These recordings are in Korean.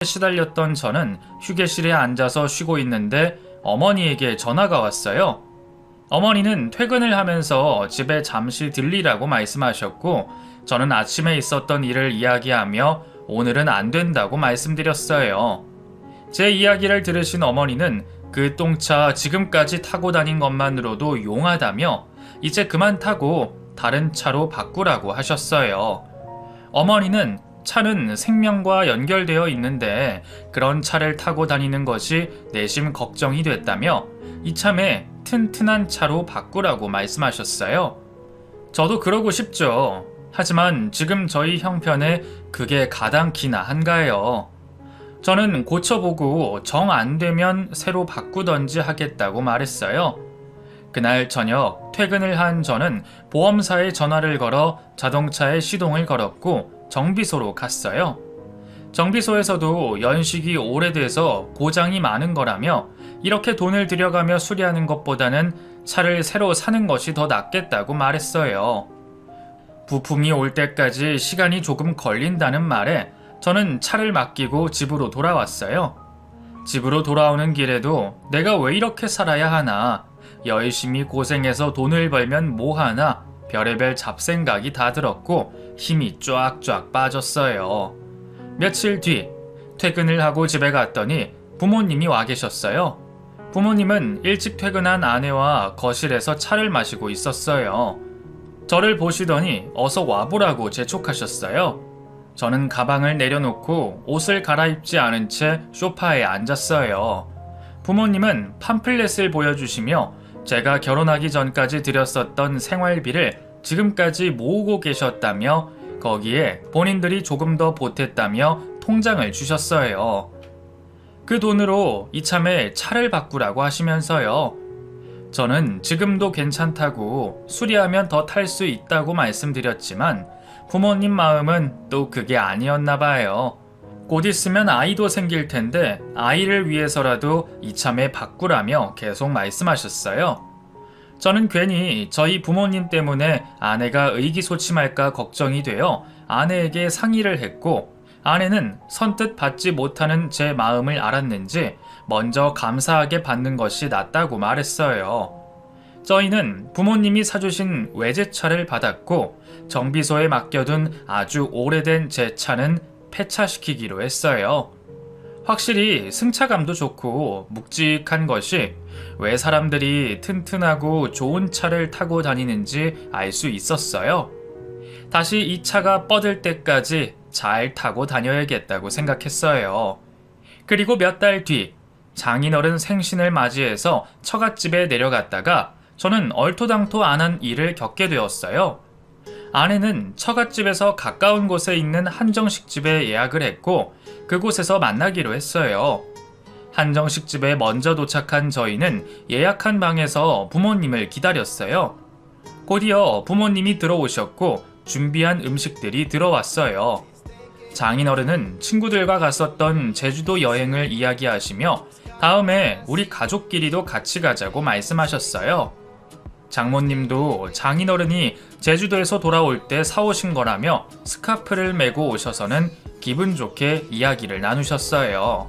시달렸던 저는 휴게실에 앉아서 쉬고 있는데 어머니에게 전화가 왔어요. 어머니는 퇴근을 하면서 집에 잠시 들리라고 말씀하셨고, 저는 아침에 있었던 일을 이야기하며 오늘은 안 된다고 말씀드렸어요. 제 이야기를 들으신 어머니는 그 똥차 지금까지 타고 다닌 것만으로도 용하다며 이제 그만 타고 다른 차로 바꾸라고 하셨어요. 어머니는 차는 생명과 연결되어 있는데 그런 차를 타고 다니는 것이 내심 걱정이 됐다며 이참에 튼튼한 차로 바꾸라고 말씀하셨어요. 저도 그러고 싶죠. 하지만 지금 저희 형편에 그게 가당키나 한가해요. 저는 고쳐보고 정 안 되면 새로 바꾸던지 하겠다고 말했어요. 그날 저녁 퇴근을 한 저는 보험사에 전화를 걸어 자동차에 시동을 걸었고 정비소로 갔어요. 정비소에서도 연식이 오래돼서 고장이 많은 거라며 이렇게 돈을 들여가며 수리하는 것보다는 차를 새로 사는 것이 더 낫겠다고 말했어요. 부품이 올 때까지 시간이 조금 걸린다는 말에 저는 차를 맡기고 집으로 돌아왔어요. 집으로 돌아오는 길에도 내가 왜 이렇게 살아야 하나, 열심히 고생해서 돈을 벌면 뭐하나 별의별 잡생각이 다 들었고 힘이 쫙쫙 빠졌어요. 며칠 뒤 퇴근을 하고 집에 갔더니 부모님이 와 계셨어요. 부모님은 일찍 퇴근한 아내와 거실에서 차를 마시고 있었어요. 저를 보시더니 어서 와보라고 재촉하셨어요. 저는 가방을 내려놓고 옷을 갈아입지 않은 채 소파에 앉았어요. 부모님은 팜플렛을 보여주시며 제가 결혼하기 전까지 드렸었던 생활비를 지금까지 모으고 계셨다며 거기에 본인들이 조금 더 보탰다며 통장을 주셨어요. 그 돈으로 이참에 차를 바꾸라고 하시면서요. 저는 지금도 괜찮다고 수리하면 더 탈 수 있다고 말씀드렸지만 부모님 마음은 또 그게 아니었나 봐요. 곧 있으면 아이도 생길 텐데 아이를 위해서라도 이참에 바꾸라며 계속 말씀하셨어요. 저는 괜히 저희 부모님 때문에 아내가 의기소침할까 걱정이 되어 아내에게 상의를 했고, 아내는 선뜻 받지 못하는 제 마음을 알았는지 먼저 감사하게 받는 것이 낫다고 말했어요. 저희는 부모님이 사주신 외제차를 받았고 정비소에 맡겨둔 아주 오래된 제 차는 폐차시키기로 했어요. 확실히 승차감도 좋고 묵직한 것이 왜 사람들이 튼튼하고 좋은 차를 타고 다니는지 알 수 있었어요. 다시 이 차가 뻗을 때까지 잘 타고 다녀야겠다고 생각했어요. 그리고 몇 달 뒤 장인어른 생신을 맞이해서 처갓집에 내려갔다가 저는 얼토당토 안 한 일을 겪게 되었어요. 아내는 처갓집에서 가까운 곳에 있는 한정식집에 예약을 했고 그곳에서 만나기로 했어요. 한정식집에 먼저 도착한 저희는 예약한 방에서 부모님을 기다렸어요. 곧이어 부모님이 들어오셨고 준비한 음식들이 들어왔어요. 장인어른은 친구들과 갔었던 제주도 여행을 이야기하시며 다음에 우리 가족끼리도 같이 가자고 말씀하셨어요. 장모님도 장인어른이 제주도에서 돌아올 때 사오신 거라며 스카프를 메고 오셔서는 기분 좋게 이야기를 나누셨어요.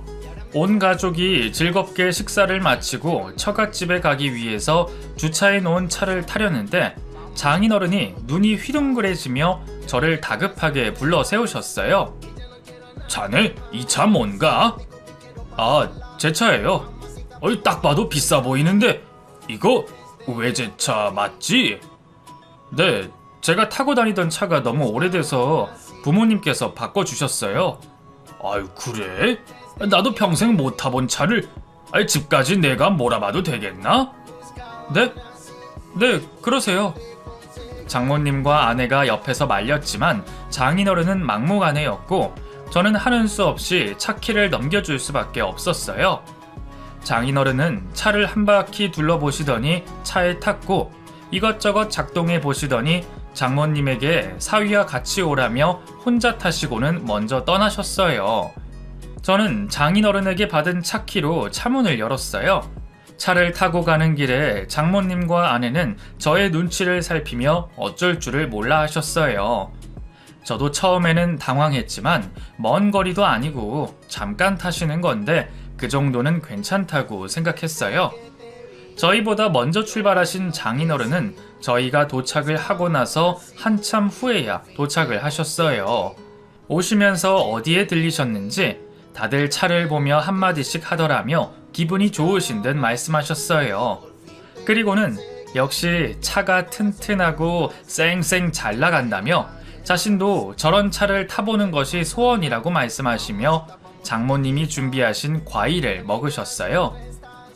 온 가족이 즐겁게 식사를 마치고 처갓집에 가기 위해서 주차해 놓은 차를 타려는데 장인어른이 눈이 휘둥그레지며 저를 다급하게 불러 세우셨어요. 자네, 이 차 뭔가? 아, 제 차예요. 딱 봐도 비싸 보이는데 이거 외제차 맞지? 네, 제가 타고 다니던 차가 너무 오래돼서 부모님께서 바꿔주셨어요. 아유, 그래? 나도 평생 못 타본 차를 집까지 내가 몰아봐도 되겠나? 네? 네, 그러세요. 장모님과 아내가 옆에서 말렸지만 장인어른은 막무가내였고 저는 하는 수 없이 차키를 넘겨줄 수밖에 없었어요. 장인어른은 차를 한 바퀴 둘러보시더니 차에 탔고 이것저것 작동해 보시더니 장모님에게 사위와 같이 오라며 혼자 타시고는 먼저 떠나셨어요. 저는 장인어른에게 받은 차키로 차문을 열었어요. 차를 타고 가는 길에 장모님과 아내는 저의 눈치를 살피며 어쩔 줄을 몰라 하셨어요. 저도 처음에는 당황했지만 먼 거리도 아니고 잠깐 타시는 건데 그 정도는 괜찮다고 생각했어요. 저희보다 먼저 출발하신 장인어른은 저희가 도착을 하고 나서 한참 후에야 도착을 하셨어요. 오시면서 어디에 들리셨는지 다들 차를 보며 한마디씩 하더라며 기분이 좋으신 듯 말씀하셨어요. 그리고는 역시 차가 튼튼하고 쌩쌩 잘 나간다며 자신도 저런 차를 타보는 것이 소원이라고 말씀하시며 장모님이 준비하신 과일을 먹으셨어요.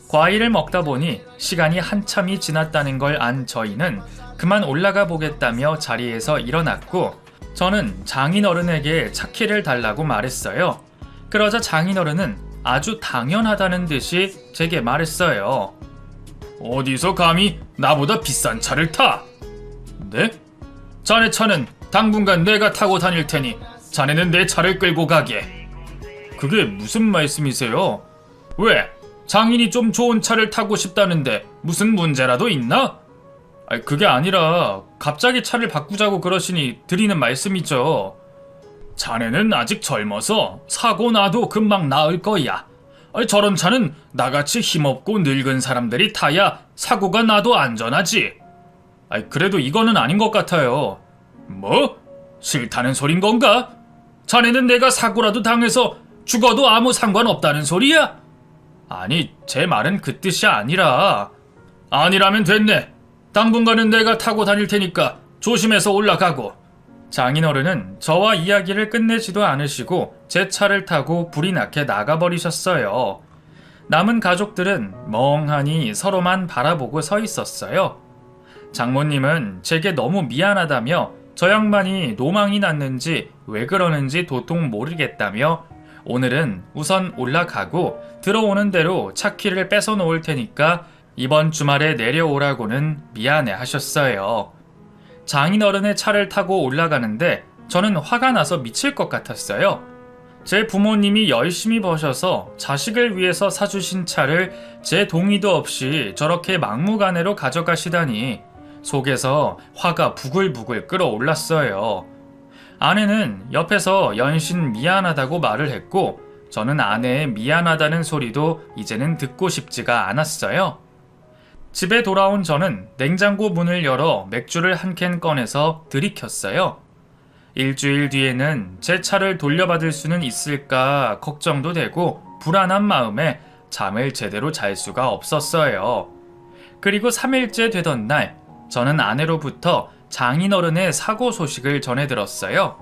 과일을 먹다 보니 시간이 한참이 지났다는 걸 안 저희는 그만 올라가 보겠다며 자리에서 일어났고 저는 장인어른에게 차키를 달라고 말했어요. 그러자 장인어른은 아주 당연하다는 듯이 제게 말했어요. 어디서 감히 나보다 비싼 차를 타? 네? 자네 차는 당분간 내가 타고 다닐 테니 자네는 내 차를 끌고 가게. 그게 무슨 말씀이세요? 왜? 장인이 좀 좋은 차를 타고 싶다는데 무슨 문제라도 있나? 그게 아니라 갑자기 차를 바꾸자고 그러시니 드리는 말씀이죠. 자네는 아직 젊어서 사고 나도 금방 나을 거야. 저런 차는 나같이 힘없고 늙은 사람들이 타야 사고가 나도 안전하지. 그래도 이거는 아닌 것 같아요. 뭐? 싫다는 소린 건가? 자네는 내가 사고라도 당해서 죽어도 아무 상관없다는 소리야? 아니, 제 말은 그 뜻이 아니라. 아니라면 됐네. 당분간은 내가 타고 다닐 테니까 조심해서 올라가고. 장인어른은 저와 이야기를 끝내지도 않으시고 제 차를 타고 불이 나게 나가버리셨어요. 남은 가족들은 멍하니 서로만 바라보고 서 있었어요. 장모님은 제게 너무 미안하다며 저 양반이 노망이 났는지 왜 그러는지 도통 모르겠다며 오늘은 우선 올라가고 들어오는 대로 차키를 뺏어 놓을 테니까 이번 주말에 내려오라고는 미안해 하셨어요. 장인어른의 차를 타고 올라가는데 저는 화가 나서 미칠 것 같았어요. 제 부모님이 열심히 버셔서 자식을 위해서 사주신 차를 제 동의도 없이 저렇게 막무가내로 가져가시다니 속에서 화가 부글부글 끓어올랐어요. 아내는 옆에서 연신 미안하다고 말을 했고 저는 아내의 미안하다는 소리도 이제는 듣고 싶지가 않았어요. 집에 돌아온 저는 냉장고 문을 열어 맥주를 한 캔 꺼내서 들이켰어요. 일주일 뒤에는 제 차를 돌려받을 수는 있을까 걱정도 되고 불안한 마음에 잠을 제대로 잘 수가 없었어요. 그리고 3일째 되던 날 저는 아내로부터 장인어른의 사고 소식을 전해 들었어요.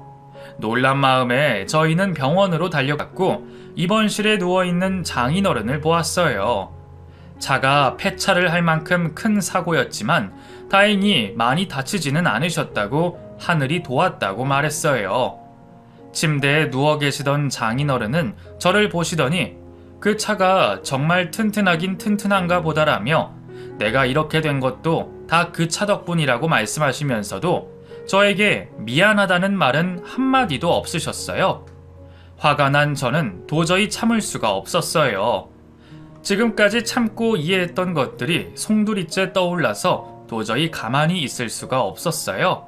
놀란 마음에 저희는 병원으로 달려갔고 입원실에 누워있는 장인어른을 보았어요. 차가 폐차를 할 만큼 큰 사고였지만 다행히 많이 다치지는 않으셨다고 하늘이 도왔다고 말했어요. 침대에 누워 계시던 장인어른은 저를 보시더니 그 차가 정말 튼튼하긴 튼튼한가 보다라며 내가 이렇게 된 것도 다 그 차 덕분이라고 말씀하시면서도 저에게 미안하다는 말은 한마디도 없으셨어요. 화가 난 저는 도저히 참을 수가 없었어요. 지금까지 참고 이해했던 것들이 송두리째 떠올라서 도저히 가만히 있을 수가 없었어요.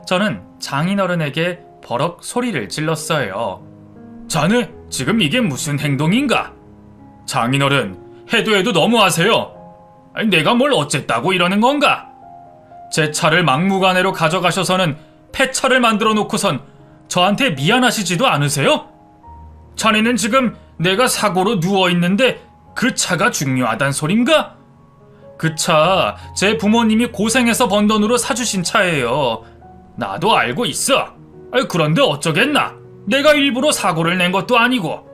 저는 장인어른에게 버럭 소리를 질렀어요. 자네, 지금 이게 무슨 행동인가? 장인어른, 해도 해도 너무하세요. 내가 뭘 어쨌다고 이러는 건가? 제 차를 막무가내로 가져가셔서는 폐차를 만들어 놓고선 저한테 미안하시지도 않으세요? 자네는 지금 내가 사고로 누워있는데 그 차가 중요하단 소린가? 그 차 제 부모님이 고생해서 번 돈으로 사주신 차예요. 나도 알고 있어. 그런데 어쩌겠나? 내가 일부러 사고를 낸 것도 아니고.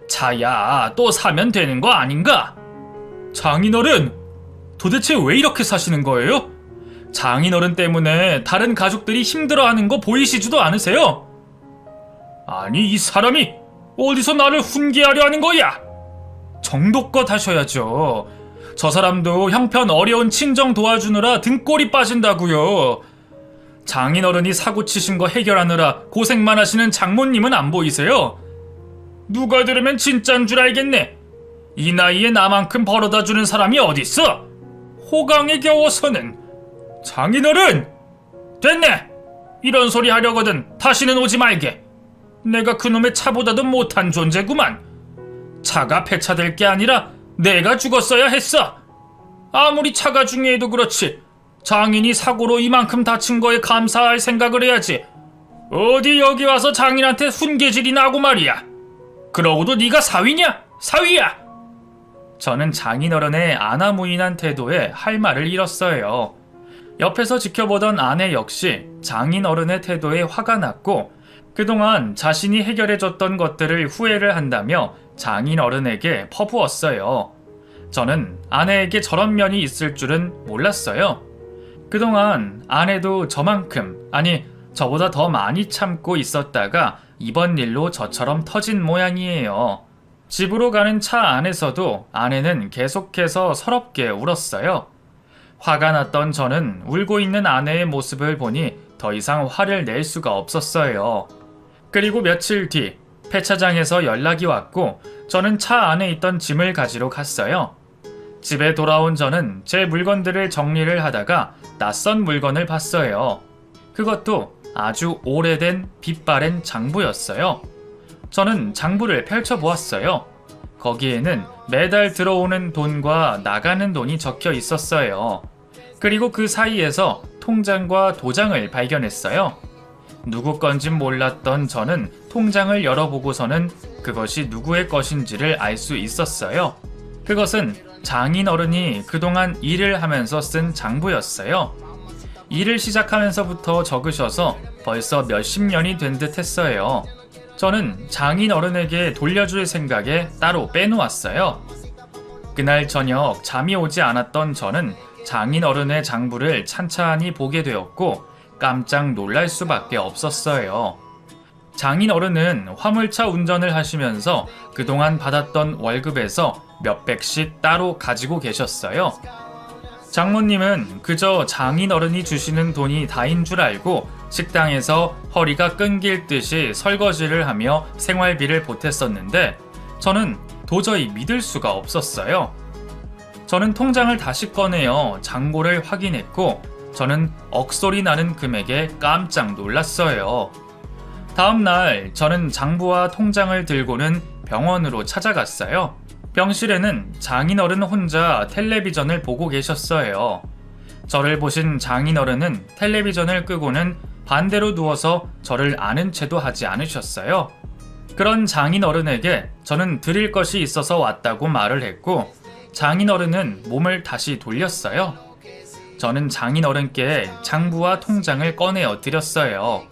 차야 또 사면 되는 거 아닌가? 장인어른, 도대체 왜 이렇게 사시는 거예요? 장인어른 때문에 다른 가족들이 힘들어하는 거 보이시지도 않으세요? 아니, 이 사람이 어디서 나를 훈계하려 하는 거야? 정도껏 하셔야죠. 저 사람도 형편 어려운 친정 도와주느라 등골이 빠진다고요. 장인어른이 사고 치신 거 해결하느라 고생만 하시는 장모님은 안 보이세요? 누가 들으면 진짠 줄 알겠네. 이 나이에 나만큼 벌어다 주는 사람이 어딨어? 호강에 겨워서는. 장인어른! 됐네! 이런 소리 하려거든 다시는 오지 말게. 내가 그놈의 차보다도 못한 존재구만. 차가 폐차될 게 아니라 내가 죽었어야 했어. 아무리 차가 중요해도 그렇지 장인이 사고로 이만큼 다친 거에 감사할 생각을 해야지. 어디 여기 와서 장인한테 훈계질이 나고 말이야. 그러고도 네가 사위냐? 사위야! 저는 장인어른의 아나무인한 태도에 할 말을 잃었어요. 옆에서 지켜보던 아내 역시 장인어른의 태도에 화가 났고 그동안 자신이 해결해줬던 것들을 후회를 한다며 장인어른에게 퍼부었어요. 저는 아내에게 저런 면이 있을 줄은 몰랐어요. 그동안 아내도 저만큼, 아니 저보다 더 많이 참고 있었다가 이번 일로 저처럼 터진 모양이에요. 집으로 가는 차 안에서도 아내는 계속해서 서럽게 울었어요. 화가 났던 저는 울고 있는 아내의 모습을 보니 더 이상 화를 낼 수가 없었어요. 그리고 며칠 뒤 폐차장에서 연락이 왔고 저는 차 안에 있던 짐을 가지러 갔어요. 집에 돌아온 저는 제 물건들을 정리를 하다가 낯선 물건을 봤어요. 그것도 아주 오래된 빛바랜 장부였어요. 저는 장부를 펼쳐보았어요. 거기에는 매달 들어오는 돈과 나가는 돈이 적혀 있었어요. 그리고 그 사이에서 통장과 도장을 발견했어요. 누구 건진 몰랐던 저는 통장을 열어보고서는 그것이 누구의 것인지를 알 수 있었어요. 그것은 장인어른이 그동안 일을 하면서 쓴 장부였어요. 일을 시작하면서부터 적으셔서 벌써 몇십 년이 된 듯 했어요. 저는 장인어른에게 돌려줄 생각에 따로 빼놓았어요. 그날 저녁 잠이 오지 않았던 저는 장인어른의 장부를 찬찬히 보게 되었고 깜짝 놀랄 수밖에 없었어요. 장인어른은 화물차 운전을 하시면서 그동안 받았던 월급에서 몇백씩 따로 가지고 계셨어요. 장모님은 그저 장인어른이 주시는 돈이 다인 줄 알고 식당에서 허리가 끊길 듯이 설거지를 하며 생활비를 보탰었는데 저는 도저히 믿을 수가 없었어요. 저는 통장을 다시 꺼내어 잔고를 확인했고 저는 억소리 나는 금액에 깜짝 놀랐어요. 다음날 저는 장부와 통장을 들고는 병원으로 찾아갔어요. 병실에는 장인어른 혼자 텔레비전을 보고 계셨어요. 저를 보신 장인어른은 텔레비전을 끄고는 반대로 누워서 저를 아는 채도 하지 않으셨어요. 그런 장인어른에게 저는 드릴 것이 있어서 왔다고 말을 했고 장인어른은 몸을 다시 돌렸어요. 저는 장인어른께 장부와 통장을 꺼내어 드렸어요.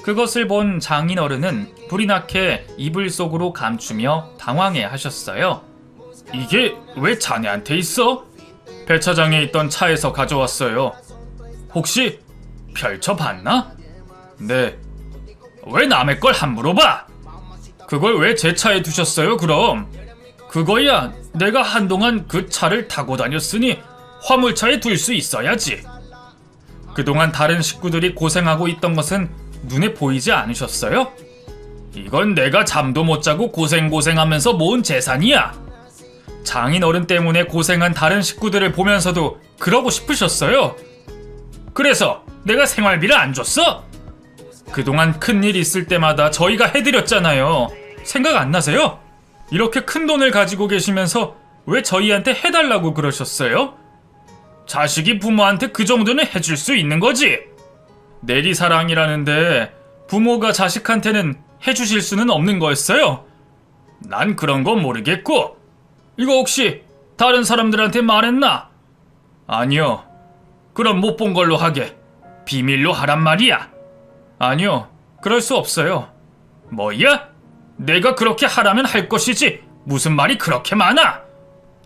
그것을 본 장인어른은 불이 나게 이불 속으로 감추며 당황해 하셨어요. 이게 왜 자네한테 있어? 배차장에 있던 차에서 가져왔어요. 혹시 펼쳐봤나? 네. 왜 남의 걸 함부로 봐? 그걸 왜 제 차에 두셨어요 그럼? 그거야 내가 한동안 그 차를 타고 다녔으니 화물차에 둘 수 있어야지. 그동안 다른 식구들이 고생하고 있던 것은 눈에 보이지 않으셨어요? 이건 내가 잠도 못 자고 고생하면서 모은 재산이야. 장인어른 때문에 고생한 다른 식구들을 보면서도 그러고 싶으셨어요? 그래서 내가 생활비를 안 줬어? 그동안 큰일 있을 때마다 저희가 해드렸잖아요. 생각 안 나세요? 이렇게 큰 돈을 가지고 계시면서 왜 저희한테 해달라고 그러셨어요? 자식이 부모한테 그 정도는 해줄 수 있는 거지. 내리사랑이라는데 부모가 자식한테는 해주실 수는 없는 거였어요? 난 그런 거 모르겠고. 이거 혹시 다른 사람들한테 말했나? 아니요. 그럼 못 본 걸로 하게. 비밀로 하란 말이야. 아니요. 그럴 수 없어요. 뭐야? 내가 그렇게 하라면 할 것이지 무슨 말이 그렇게 많아?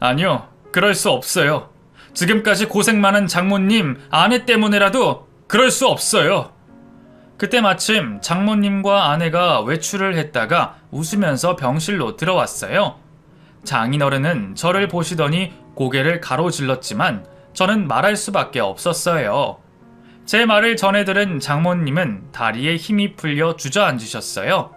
아니요. 그럴 수 없어요. 지금까지 고생 많은 장모님 아내 때문에라도 그럴 수 없어요. 그때 마침 장모님과 아내가 외출을 했다가 웃으면서 병실로 들어왔어요. 장인어른은 저를 보시더니 고개를 가로질렀지만 저는 말할 수밖에 없었어요. 제 말을 전해들은 장모님은 다리에 힘이 풀려 주저앉으셨어요.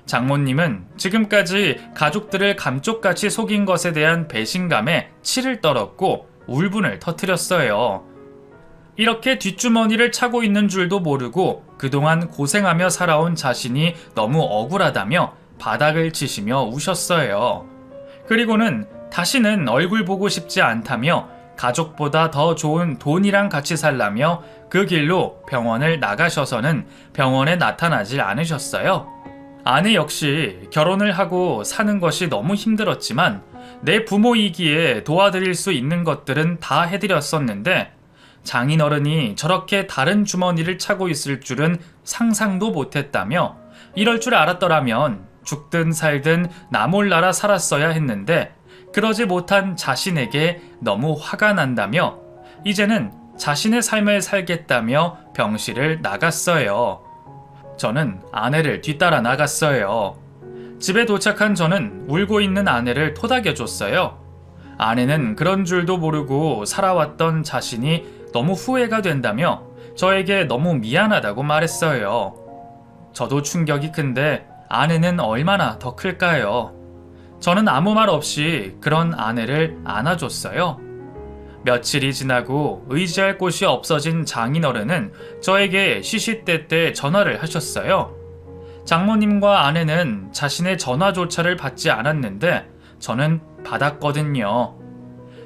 장모님은 지금까지 가족들을 감쪽같이 속인 것에 대한 배신감에 치를 떨었고 울분을 터뜨렸어요. 이렇게 뒷주머니를 차고 있는 줄도 모르고 그동안 고생하며 살아온 자신이 너무 억울하다며 바닥을 치시며 우셨어요. 그리고는 다시는 얼굴 보고 싶지 않다며 가족보다 더 좋은 돈이랑 같이 살라며 그 길로 병원을 나가셔서는 병원에 나타나질 않으셨어요. 아내 역시 결혼을 하고 사는 것이 너무 힘들었지만 내 부모이기에 도와드릴 수 있는 것들은 다 해드렸었는데 장인어른이 저렇게 다른 주머니를 차고 있을 줄은 상상도 못했다며 이럴 줄 알았더라면 죽든 살든 나 몰라라 살았어야 했는데 그러지 못한 자신에게 너무 화가 난다며 이제는 자신의 삶을 살겠다며 병실을 나갔어요. 저는 아내를 뒤따라 나갔어요. 집에 도착한 저는 울고 있는 아내를 토닥여줬어요. 아내는 그런 줄도 모르고 살아왔던 자신이 너무 후회가 된다며 저에게 너무 미안하다고 말했어요. 저도 충격이 큰데 아내는 얼마나 더 클까요? 저는 아무 말 없이 그런 아내를 안아줬어요. 며칠이 지나고 의지할 곳이 없어진 장인어른은 저에게 시시때때 전화를 하셨어요. 장모님과 아내는 자신의 전화조차를 받지 않았는데 저는 받았거든요.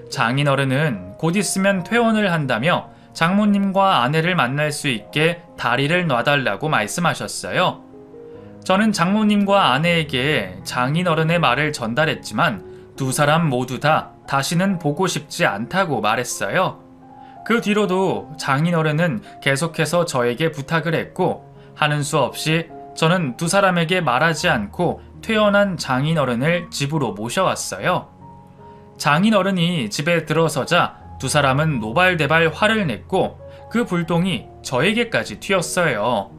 장인어른은 곧 있으면 퇴원을 한다며 장모님과 아내를 만날 수 있게 다리를 놔달라고 말씀하셨어요. 저는 장모님과 아내에게 장인어른의 말을 전달했지만 두 사람 모두 다 다시는 보고 싶지 않다고 말했어요. 그 뒤로도 장인어른은 계속해서 저에게 부탁을 했고 하는 수 없이 저는 두 사람에게 말하지 않고 퇴원한 장인어른을 집으로 모셔왔어요. 장인어른이 집에 들어서자 두 사람은 노발대발 화를 냈고 그 불똥이 저에게까지 튀었어요.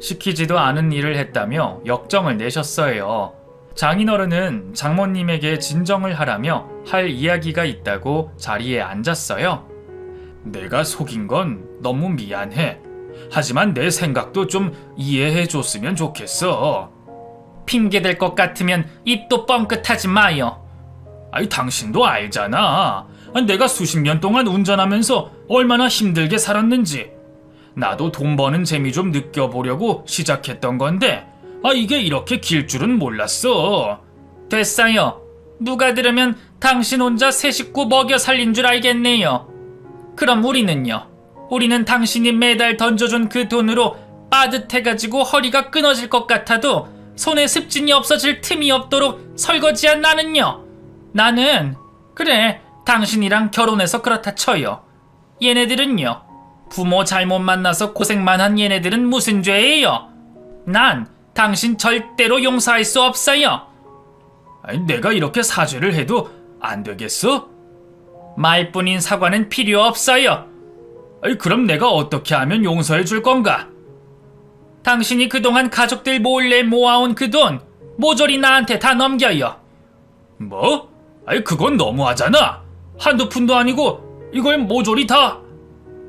시키지도 않은 일을 했다며 역정을 내셨어요. 장인어른은 장모님에게 진정을 하라며 할 이야기가 있다고 자리에 앉았어요. 내가 속인 건 너무 미안해. 하지만 내 생각도 좀 이해해 줬으면 좋겠어. 핑계댈 것 같으면 입도 뻥끗하지 마요. 아니 당신도 알잖아. 내가 수십 년 동안 운전하면서 얼마나 힘들게 살았는지. 나도 돈 버는 재미 좀 느껴보려고 시작했던 건데 이게 이렇게 길 줄은 몰랐어. 됐어요. 누가 들으면 당신 혼자 세 식구 먹여 살린 줄 알겠네요. 그럼 우리는요? 우리는 당신이 매달 던져준 그 돈으로 빠듯해가지고 허리가 끊어질 것 같아도 손에 습진이 없어질 틈이 없도록 설거지한 나는요. 나는 그래 당신이랑 결혼해서 그렇다 쳐요. 얘네들은요. 부모 잘못 만나서 고생만 한 얘네들은 무슨 죄예요? 난 당신 절대로 용서할 수 없어요. 아니, 내가 이렇게 사죄를 해도 안 되겠어? 말뿐인 사과는 필요 없어요. 아니, 그럼 내가 어떻게 하면 용서해 줄 건가? 당신이 그동안 가족들 몰래 모아온 그 돈 모조리 나한테 다 넘겨요. 뭐? 아니 그건 너무하잖아. 한두 푼도 아니고 이걸 모조리 다.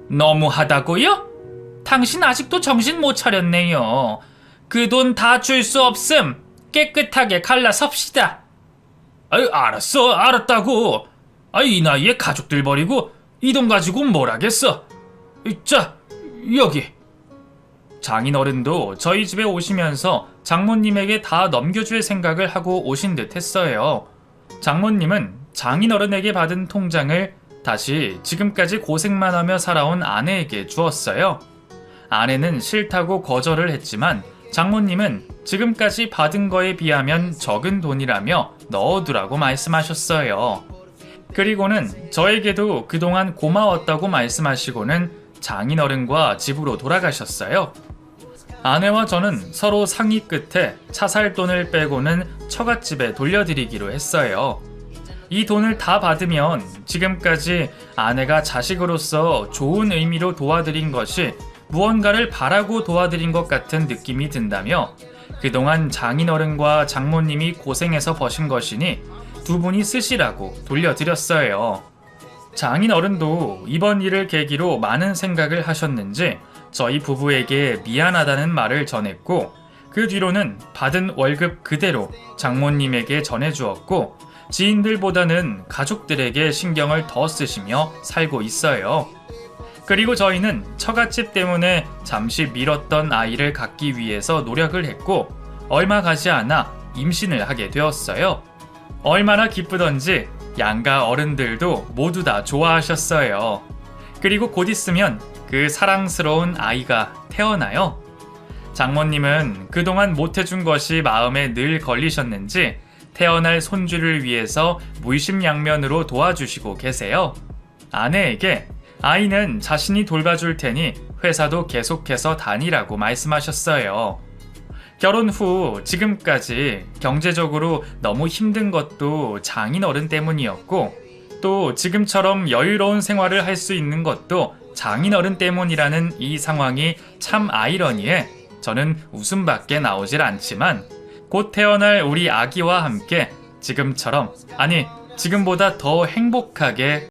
너무하다고요? 당신 아직도 정신 못 차렸네요. 그 돈 다 줄 수 없음. 깨끗하게 갈라섭시다. 아이 알았어 알았다고. 아이 이 나이에 가족들 버리고 이 돈 가지고 뭘 하겠어. 자 여기. 장인어른도 저희 집에 오시면서 장모님에게 다 넘겨줄 생각을 하고 오신 듯 했어요. 장모님은 장인어른에게 받은 통장을 다시 지금까지 고생만 하며 살아온 아내에게 주었어요. 아내는 싫다고 거절을 했지만 장모님은 지금까지 받은 거에 비하면 적은 돈이라며 넣어두라고 말씀하셨어요. 그리고는 저에게도 그동안 고마웠다고 말씀하시고는 장인어른과 집으로 돌아가셨어요. 아내와 저는 서로 상의 끝에 차 살 돈을 빼고는 처갓집에 돌려드리기로 했어요. 이 돈을 다 받으면 지금까지 아내가 자식으로서 좋은 의미로 도와드린 것이 무언가를 바라고 도와드린 것 같은 느낌이 든다며 그동안 장인어른과 장모님이 고생해서 버신 것이니 두 분이 쓰시라고 돌려드렸어요. 장인어른도 이번 일을 계기로 많은 생각을 하셨는지 저희 부부에게 미안하다는 말을 전했고 그 뒤로는 받은 월급 그대로 장모님에게 전해주었고 지인들보다는 가족들에게 신경을 더 쓰시며 살고 있어요. 그리고 저희는 처갓집 때문에 잠시 미뤘던 아이를 갖기 위해서 노력을 했고 얼마 가지 않아 임신을 하게 되었어요. 얼마나 기쁘던지 양가 어른들도 모두 다 좋아하셨어요. 그리고 곧 있으면 그 사랑스러운 아이가 태어나요. 장모님은 그동안 못해준 것이 마음에 늘 걸리셨는지 태어날 손주를 위해서 물심양면으로 도와주시고 계세요. 아내에게 아이는 자신이 돌봐줄 테니 회사도 계속해서 다니라고 말씀하셨어요. 결혼 후 지금까지 경제적으로 너무 힘든 것도 장인어른 때문이었고 또 지금처럼 여유로운 생활을 할 수 있는 것도 장인어른 때문이라는 이 상황이 참 아이러니해 저는 웃음밖에 나오질 않지만 곧 태어날 우리 아기와 함께 지금처럼 아니 지금보다 더 행복하게